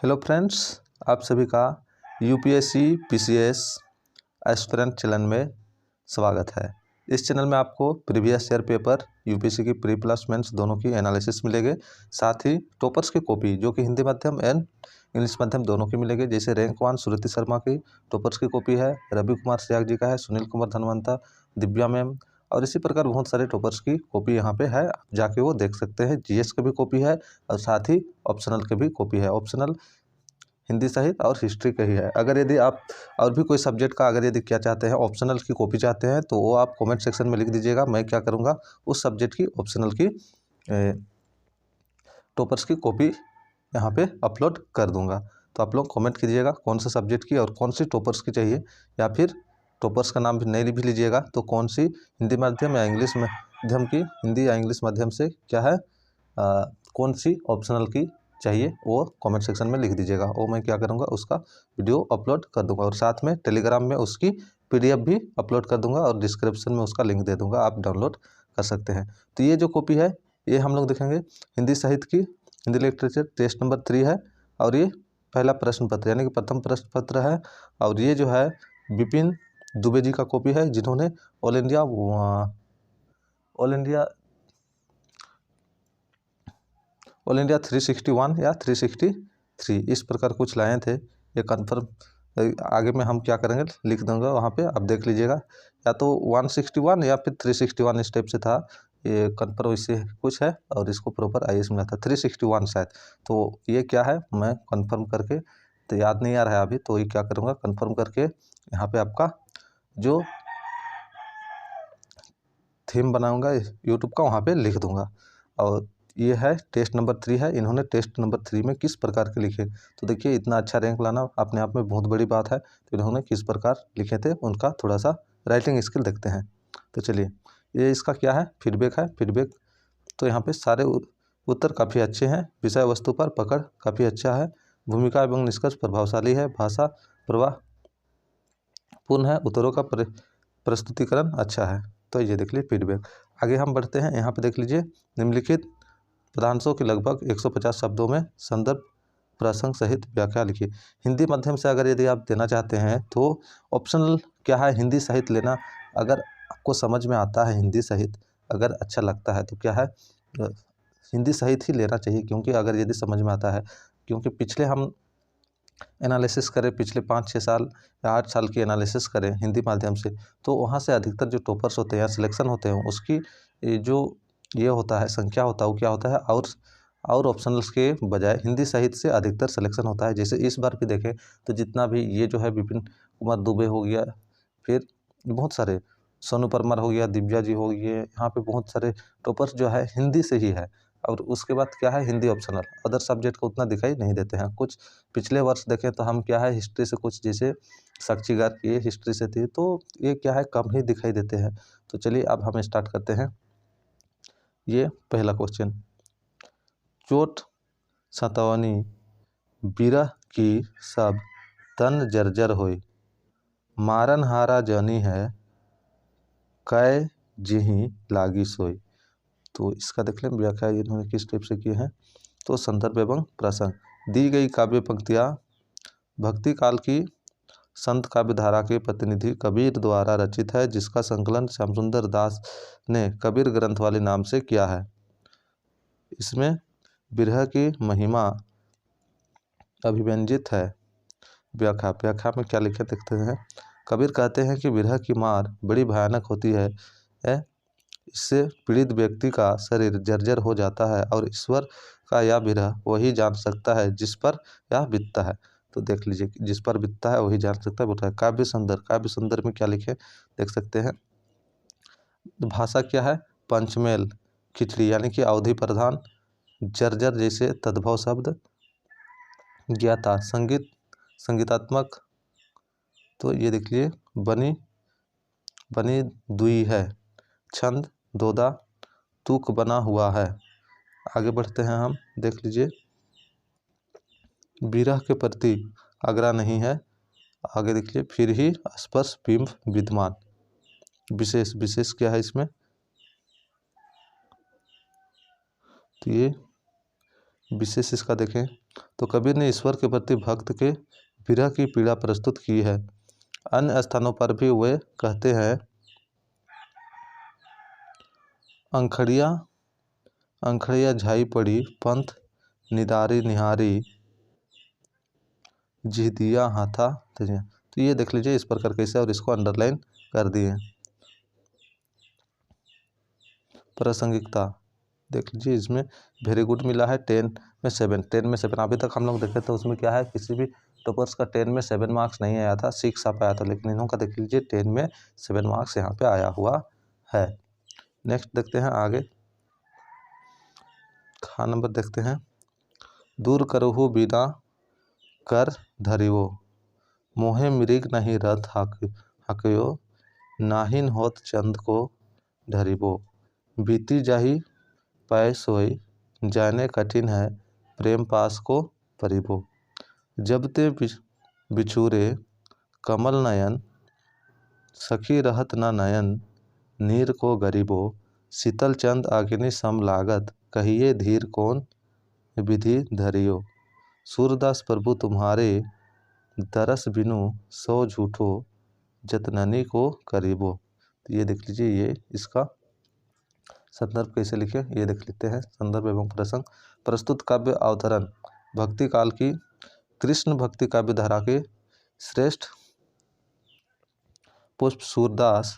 Hello friends, आप सभी का यूपीएससी पीसीएस एस्पिरेंट चैनल में स्वागत है। इस चैनल में आपको प्रीवियस ईयर पेपर यूपीएससी की प्री प्लस मेंस दोनों की एनालिसिस मिलेंगे। साथ ही टॉपर्स की कॉपी जो कि हिंदी माध्यम एंड इंग्लिश माध्यम दोनों की मिलेगी। जैसे रैंक 1 श्रुति शर्मा की टॉपर्स की कॉपी है, रवि कुमार सियाग जी का है, सुनील कुमार धनवंता, दिव्या मैम और इसी प्रकार बहुत सारे टॉपर्स की कॉपी यहाँ पे है। आप जाके वो देख सकते हैं। जीएस की भी कॉपी है और साथ ही ऑप्शनल की भी कॉपी है। ऑप्शनल हिंदी साहित्य और हिस्ट्री का ही है। अगर यदि आप और भी कोई सब्जेक्ट का अगर यदि क्या चाहते हैं, ऑप्शनल की कॉपी चाहते हैं, तो वो आप कमेंट सेक्शन में लिख दीजिएगा। मैं क्या करूँगा, उस सब्जेक्ट की ऑप्शनल की टॉपर्स की कॉपी यहाँ पे अपलोड कर दूँगा। तो आप लोग कमेंट कीजिएगा कौन सा सब्जेक्ट की और कौन सी टॉपर्स की चाहिए, या फिर टॉपर्स का नाम भी नहीं भी लीजिएगा तो कौन सी हिंदी माध्यम या इंग्लिश माध्यम की, हिंदी या इंग्लिश माध्यम से क्या है कौन सी ऑप्शनल की चाहिए, वो कमेंट सेक्शन में लिख दीजिएगा। और मैं क्या करूँगा, उसका वीडियो अपलोड कर दूँगा और साथ में टेलीग्राम में उसकी पीडीएफ भी अपलोड कर दूँगा और डिस्क्रिप्शन में उसका लिंक दे दूँगा, आप डाउनलोड कर सकते हैं। तो ये जो कॉपी है ये हम लोग देखेंगे हिंदी साहित्य की, हिंदी लिटरेचर टेस्ट नंबर 3 है और ये पहला प्रश्न पत्र यानी कि प्रथम प्रश्न पत्र है। और ये जो है विपिन दुबे जी का कॉपी है, जिन्होंने ऑल इंडिया 361 या 363 इस प्रकार कुछ लाए थे। ये कन्फर्म आगे में हम क्या करेंगे लिख दूंगा, वहाँ पे आप देख लीजिएगा। या तो 161 या फिर 361 इस टाइप से था, ये कन्फर्म इससे कुछ है और इसको प्रॉपर आईएएस मिला था 361 शायद। तो ये क्या है मैं कन्फर्म करके, तो याद नहीं आ रहा है अभी, तो ये क्या करूँगा कन्फर्म करके यहाँ पे आपका जो थीम बनाऊँगा यूट्यूब का वहाँ पे लिख दूँगा। और ये है टेस्ट नंबर 3 है, इन्होंने टेस्ट नंबर 3 में किस प्रकार के लिखे, तो देखिए इतना अच्छा रैंक लाना अपने आप में बहुत बड़ी बात है। तो इन्होंने किस प्रकार लिखे थे उनका थोड़ा सा राइटिंग स्किल देखते हैं। तो चलिए ये इसका क्या है फीडबैक है। फीडबैक तो यहाँ पे सारे उत्तर काफ़ी अच्छे हैं, विषय वस्तु पर पकड़ काफ़ी अच्छा है, भूमिका एवं निष्कर्ष प्रभावशाली है, भाषा प्रवाह पूर्ण है, उत्तरों का प्रस्तुतिकरण अच्छा है। तो ये देख लीजिए फीडबैक। आगे हम बढ़ते हैं, यहाँ पे देख लीजिए निम्नलिखित पदांशों के लगभग 150 शब्दों में संदर्भ प्रसंग सहित व्याख्या लिखिए। हिंदी माध्यम से अगर यदि आप देना चाहते हैं तो ऑप्शनल क्या है हिंदी साहित्य लेना। अगर आपको समझ में आता है हिंदी साहित्य, अगर अच्छा लगता है तो क्या है हिंदी साहित्य ही लेना चाहिए। क्योंकि अगर यदि समझ में आता है, क्योंकि पिछले हम एनालिसिस करें, पिछले 5-6 साल या 8 साल की एनालिसिस करें हिंदी माध्यम से, तो वहाँ से अधिकतर जो टॉपर्स होते हैं या सिलेक्शन होते हैं उसकी जो ये होता है संख्या होता है वो क्या होता है, और ऑप्शनल्स के बजाय हिंदी साहित्य से अधिकतर सिलेक्शन होता है। जैसे इस बार भी देखें तो जितना भी ये जो है विपिन कुमार दुबे हो गया, फिर बहुत सारे सोनू परमार हो गया, दिव्या जी हो गई, यहाँ पे बहुत सारे टॉपर्स जो है हिंदी से ही है। और उसके बाद क्या है हिंदी ऑप्शनल, अदर सब्जेक्ट को उतना दिखाई नहीं देते हैं। कुछ पिछले वर्ष देखें तो हम क्या है हिस्ट्री से कुछ, जैसे साक्षी गार ये हिस्ट्री से थी, तो ये क्या है कम ही दिखाई देते हैं। तो चलिए अब हम स्टार्ट करते हैं। ये पहला क्वेश्चन, चोट सतवनी बिरह की सब तन जर्जर होई, मारन हारा जनी है कै जिही लागी सोई। तो इसका देख लें व्याख्या इन्होंने किस टाइप से की है। तो संदर्भ एवं प्रसंग, दी गई काव्य पंक्तियाँ भक्ति काल की संत काव्य धारा के प्रतिनिधि कबीर द्वारा रचित है, जिसका संकलन श्यामसुंदर दास ने कबीर ग्रंथ वाले नाम से किया है। इसमें बिरह की महिमा अभिव्यंजित है। व्याख्या में क्या लिखे देखते हैं। कबीर कहते हैं कि बिरह की मार बड़ी भयानक होती है, इससे पीड़ित व्यक्ति का शरीर जर्जर हो जाता है और ईश्वर का यह विरह वही जान सकता है जिस पर यह बीतता है। तो देख लीजिए जिस पर बीतता है वही जान सकता है बोलता है। काव्य सुंदर में क्या लिखे देख सकते हैं। भाषा क्या है पंचमेल खिचड़ी यानी कि अवधि प्रधान, जर्जर जैसे तद्भव शब्द, ज्ञाता संगीतात्मक, तो ये देख लीजिए बनी दुई है, छंद दोदा, तुक बना हुआ है। आगे बढ़ते हैं हम, देख लीजिए विरह के प्रति आग्रह नहीं है। आगे देखिए फिर ही स्पर्श बिंब विद्यमान, विशेष क्या है इसमें, तो ये विशेष इसका देखें तो कबीर ने ईश्वर के प्रति भक्त के विरह की पीड़ा प्रस्तुत की है। अन्य स्थानों पर भी वे कहते हैं अंखड़िया झाई पड़ी पंथ निदारी निहारी जिहदिया हाथा तजिया। तो ये देख लीजिए इस प्रकार कैसे, और इसको अंडरलाइन कर दिए। प्रासंगिकता देख लीजिए, इसमें वेरी गुड मिला है 10 में 7। 10 में 7 अभी तक हम लोग देखे तो उसमें क्या है, किसी भी टॉपर्स का 10 में 7 मार्क्स नहीं आया था, 6 आप आया था, लेकिन इन्हों का देख लीजिए 10 में 7 मार्क्स यहाँ पे आया हुआ है। नेक्स्ट देखते हैं आगे, खा नंबर देखते हैं। दूर करहु बिना कर धरिवो मोहे मृग नहीं रथ हकयो नाहिन होत चंद को धरिवो बीती जाही पै सोई जाने कठिन है प्रेम पास को परिबो जब ते बिछुरे कमल नयन सखी रहत न नयन नीर को गरीबो शीतल चंद अग्नि सम लागत कहिए धीर कौन विधि धरियो सूरदास प्रभु तुम्हारे दरस बिनु सो झूठो जतननी को करीबो। तो ये देख लीजिए, ये इसका संदर्भ कैसे लिखे ये देख लेते हैं। संदर्भ एवं प्रसंग। प्रस्तुत काव्य अवतरण भक्ति काल की कृष्ण भक्ति काव्य धारा के श्रेष्ठ पुष्प सूरदास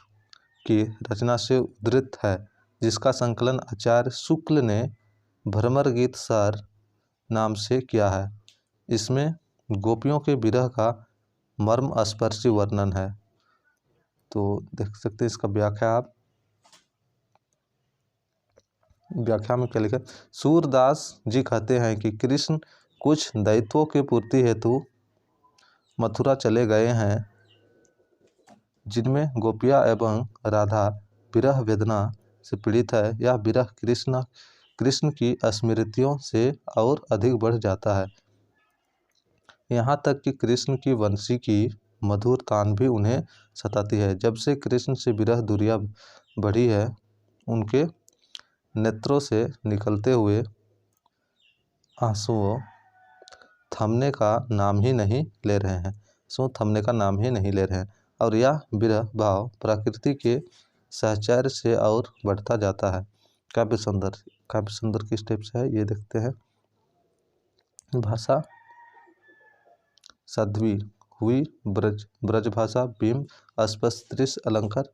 की रचना से उद्धृत है, जिसका संकलन आचार्य शुक्ल ने भ्रमर गीत सार नाम से किया है। इसमें गोपियों के विरह का मर्म स्पर्शी वर्णन है। तो देख सकते हैं इसका व्याख्या आप, व्याख्या में क्या लिखा। सूरदास जी कहते हैं कि कृष्ण कुछ दायित्वों की पूर्ति हेतु मथुरा चले गए हैं, जिनमें गोपियाँ एवं राधा विरह वेदना से पीड़ित है। यह विरह कृष्ण की स्मृतियों से और अधिक बढ़ जाता है, यहाँ तक कि कृष्ण की वंशी की मधुर तान भी उन्हें सताती है। जब से कृष्ण से विरह दूरियां बढ़ी है, उनके नेत्रों से निकलते हुए आंसुओं थमने का नाम ही नहीं ले रहे हैं, और यह विरह भाव प्रकृति के सहचर्य से और बढ़ता जाता है। काव्य सुंदर किस टाइप से है ये देखते हैं। भाषा साध्वी हुई ब्रज भाषा बिंब अस्पष्ट दृश्य अलंकार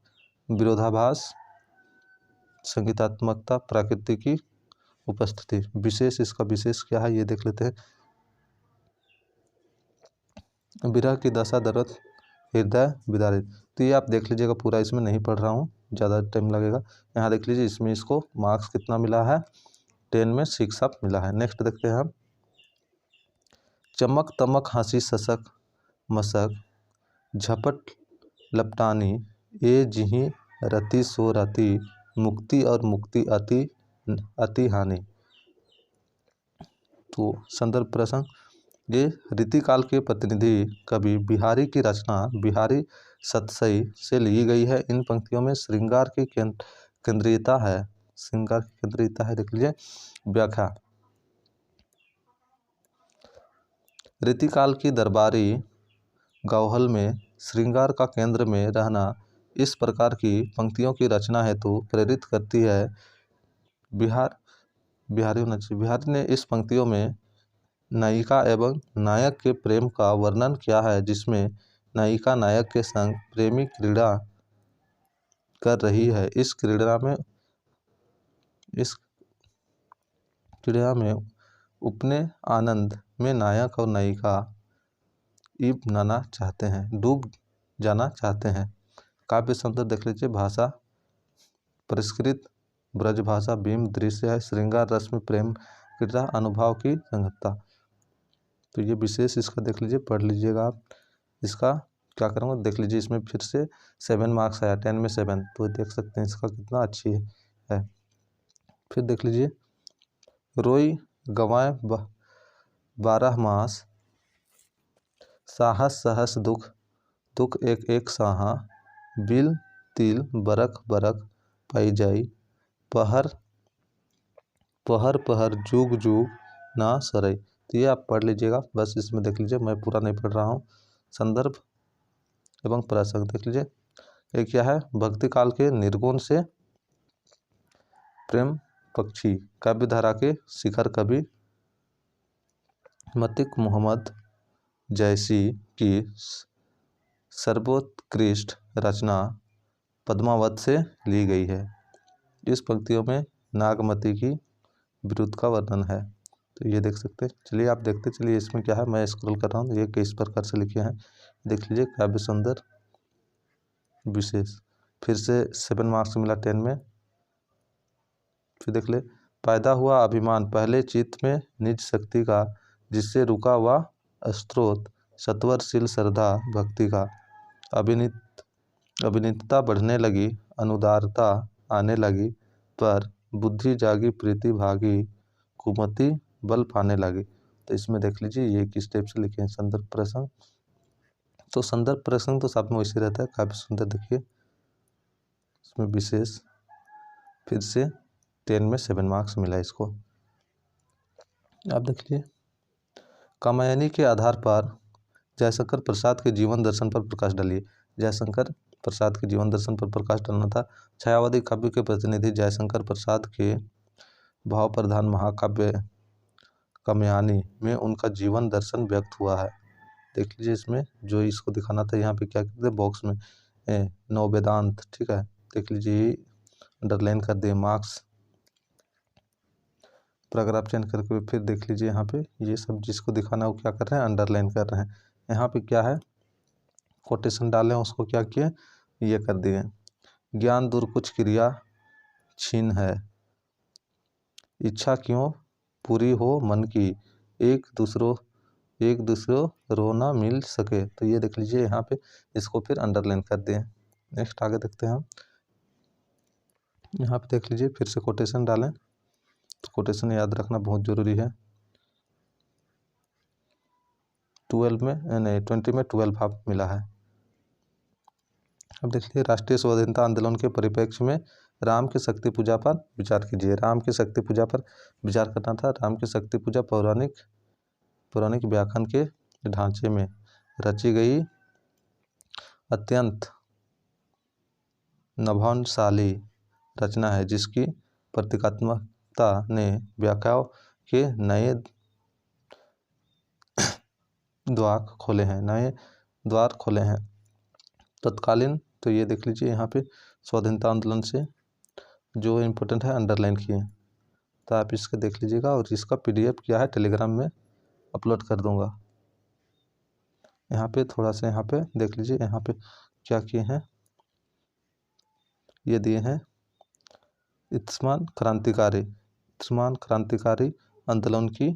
विरोधाभास संगीतात्मकता प्रकृति की उपस्थिति। विशेष इसका विशेष क्या है ये देख लेते हैं। विरह की दशा दर्द हृदय विदारित। तो ये आप देख लीजिएगा, पूरा इसमें नहीं पढ़ रहा हूँ, ज़्यादा टाइम लगेगा। यहाँ देख लीजिए, इसमें इसको मार्क्स कितना मिला है, 10 में 6 आप मिला है। नेक्स्ट देखते हैं हम। चमक तमक हंसी ससक मसक झपट लपटानी ए जिही रति सो रति मुक्ति और मुक्ति अति हानि। तो संदर्भ प्रसंग, ये रीतिकाल के प्रतिनिधि कवि बिहारी की रचना बिहारी सतसई से ली गई है। इन पंक्तियों में श्रृंगार की केंद्रीयता है, देख लीजिए। व्याख्या। रीतिकाल की दरबारी गौहल में श्रृंगार का केंद्र में रहना इस प्रकार की पंक्तियों की रचना हेतु प्रेरित करती है। बिहारी ने इस पंक्तियों में नायिका एवं नायक के प्रेम का वर्णन किया है, जिसमें नायिका नायक के संग प्रेमी क्रीड़ा कर रही है। इस क्रीड़ा में उपने आनंद में नायक और नायिका डूब जाना चाहते हैं। काव्य संदर्भ देख लीजिए। भाषा परिष्कृत ब्रज भाषा बिंब दृश्य है, श्रृंगार रस में प्रेम क्रीड़ा अनुभव की संगतता। तो ये विशेष इसका देख लीजिए, पढ़ लीजिएगा आप। इसका क्या करूँगा देख लीजिए, इसमें फिर से 7 मार्क्स आया, 10 में 7, तो देख सकते हैं इसका कितना अच्छी है। फिर देख लीजिए, रोई गवाएं 12 मास साहस सहस दुख एक एक साहा बिल तिल बरख पाई जाई पहर जुग ना सरई। तो ये आप पढ़ लीजिएगा, बस इसमें देख लीजिए, मैं पूरा नहीं पढ़ रहा हूँ। संदर्भ एवं प्रसंग देख लीजिए। एक क्या है, भक्ति काल के निर्गुण से प्रेम पक्षी, काव्य धारा के शिखर कवि मतिक मोहम्मद जैसी की सर्वोत्कृष्ट रचना पद्मावत से ली गई है। इस पंक्तियों में नागमती की विरुद्ध का वर्णन है। तो ये देख सकते हैं। चलिए आप देखते चलिए इसमें क्या है, मैं स्क्रॉल कर रहा हूँ, ये किस प्रकार से लिखे हैं देख लीजिए। काव्य सुंदर विशेष, फिर से 7 मार्क्स मिला 10 में। फिर देख ले, पैदा हुआ अभिमान पहले चित्त में निज शक्ति का, जिससे रुका हुआ स्त्रोत सत्वरशील श्रद्धा भक्ति का। अभिनीतता बढ़ने लगी, अनुदारता आने लगी, पर बुद्धि जागी प्रीति भागी, कुमति बल पाने लगी। तो इसमें देख लीजिए ये किस टाइप से लिखे हैं। संदर्भ प्रसंग, तो संदर्भ प्रसंग तो साथ में वैसे रहता है। काव्य सुंदर देखिए इसमें विशेष, फिर से 10 में 7 मार्क्स मिला इसको। आप देखिए, कामायनी के आधार पर जयशंकर प्रसाद के जीवन दर्शन पर प्रकाश डालिए। जयशंकर प्रसाद के जीवन दर्शन पर प्रकाश डालना था। छायावादी काव्य के प्रतिनिधि जयशंकर प्रसाद के भाव प्रधान महाकाव्य कामयानी में उनका जीवन दर्शन व्यक्त हुआ है। देख लीजिए इसमें जो इसको दिखाना था, यहाँ पे क्या करते हैं बॉक्स में नव वेदांत, ठीक है, देख लीजिए अंडरलाइन कर दिए मार्क्स। पैराग्राफ चेंज करके फिर देख लीजिए यहाँ पे ये सब जिसको दिखाना है वो क्या कर रहे हैं, अंडरलाइन कर रहे हैं। यहाँ पे क्या है, कोटेशन डाले हैं, उसको क्या किए, ये कर दिए। ज्ञान दूर कुछ क्रिया छीन है, इच्छा क्यों पूरी हो मन की, एक दूसरों रोना मिल सके। तो ये देख लीजिए यहाँ पे इसको फिर अंडरलाइन कर दिए। नेक्स्ट आगे देखते हैं हम। यहाँ पे देख लीजिए फिर से कोटेशन डालें, तो कोटेशन याद रखना बहुत जरूरी है। 20 में 12 भाव मिला है। अब देखिए, राष्ट्रीय स्वाधीनता आंदोलन के परिप्रेक्ष्य में राम की शक्ति पूजा पर विचार कीजिए। राम की शक्ति पूजा पर विचार करना था। राम की शक्ति पूजा पौराणिक व्याख्यान के ढांचे में रची गई अत्यंत नभानशाली रचना है, जिसकी प्रतीकात्मकता ने व्याख्याओं के नए द्वार खोले हैं। तत्कालीन, तो ये देख लीजिए यहाँ पे स्वाधीनता आंदोलन से जो इम्पोर्टेंट है अंडरलाइन किए, तो आप इसके देख लीजिएगा। और इसका PDF क्या है टेलीग्राम में अपलोड कर दूंगा। यहाँ पे थोड़ा सा यहाँ पे देख लीजिए, यहाँ पे क्या किए हैं, ये दिए हैं इत्समान क्रांतिकारी आंदोलन की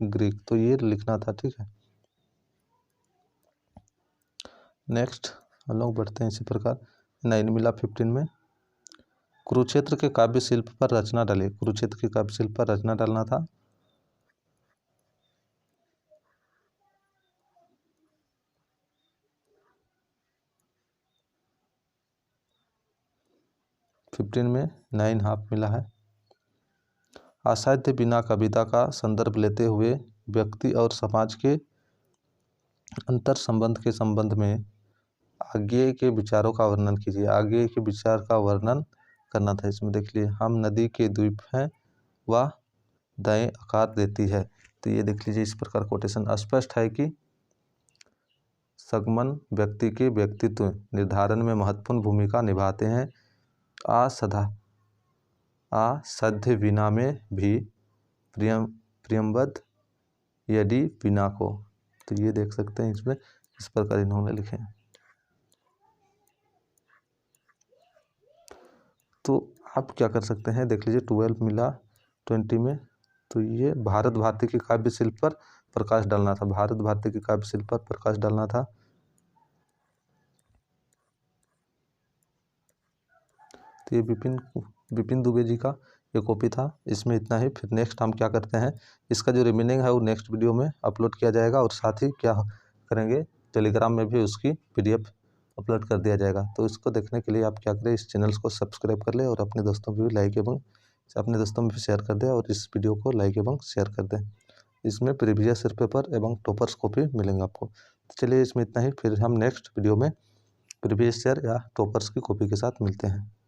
ग्रीक, तो ये लिखना था, ठीक है। नेक्स्ट हम लोग बढ़ते हैं इसी प्रकार। 9 मिला 15 में। कुरुक्षेत्र के काव्य शिल्प पर रचना डालिए। कुरुक्षेत्र के काव्य शिल्प पर रचना डालना था। फिफ्टीन में 9 हाफ मिला है। असाध्य बिना कविता का संदर्भ लेते हुए व्यक्ति और समाज के अंतर संबंध के संबंध में आगे के विचारों का वर्णन कीजिए। आगे के विचार का वर्णन करना था। इसमें देख लीजिए, हम नदी के द्वीप हैं, वह दाएं आकार देती है। तो ये देख लीजिए इस प्रकार कोटेशन स्पष्ट है कि संगमन व्यक्ति के व्यक्तित्व निर्धारण में महत्वपूर्ण भूमिका निभाते हैं। असाध्य बिना में भी प्रियम्बद्ध यदि बिना को। तो ये देख सकते हैं इसमें इस प्रकार इन्होंने लिखे हैं। तो आप क्या कर सकते हैं, देख लीजिए 12 मिला 20 में। तो ये भारत भारती के काव्य शिल्प पर प्रकाश डालना था। भारत भारती के काव्य शिल्प पर प्रकाश डालना था। तो ये विपिन दुबे जी का ये कॉपी था। इसमें इतना ही। फिर नेक्स्ट हम क्या करते हैं, इसका जो रिमेनिंग है वो नेक्स्ट वीडियो में अपलोड किया जाएगा। और साथ ही क्या करेंगे, टेलीग्राम में भी उसकी PDF अपलोड कर दिया जाएगा। तो इसको देखने के लिए आप क्या करें, इस चैनल को सब्सक्राइब कर ले और अपने दोस्तों को भी लाइक एवं अपने दोस्तों में भी शेयर कर दें और इस वीडियो को लाइक एवं शेयर कर दें। इसमें प्रीवियस ईयर पेपर एवं टॉपर्स कॉपी मिलेंगे आपको। तो चलिए इसमें इतना ही, फिर हम नेक्स्ट वीडियो में प्रीवियस ईयर या टॉपर्स की कॉपी के साथ मिलते हैं।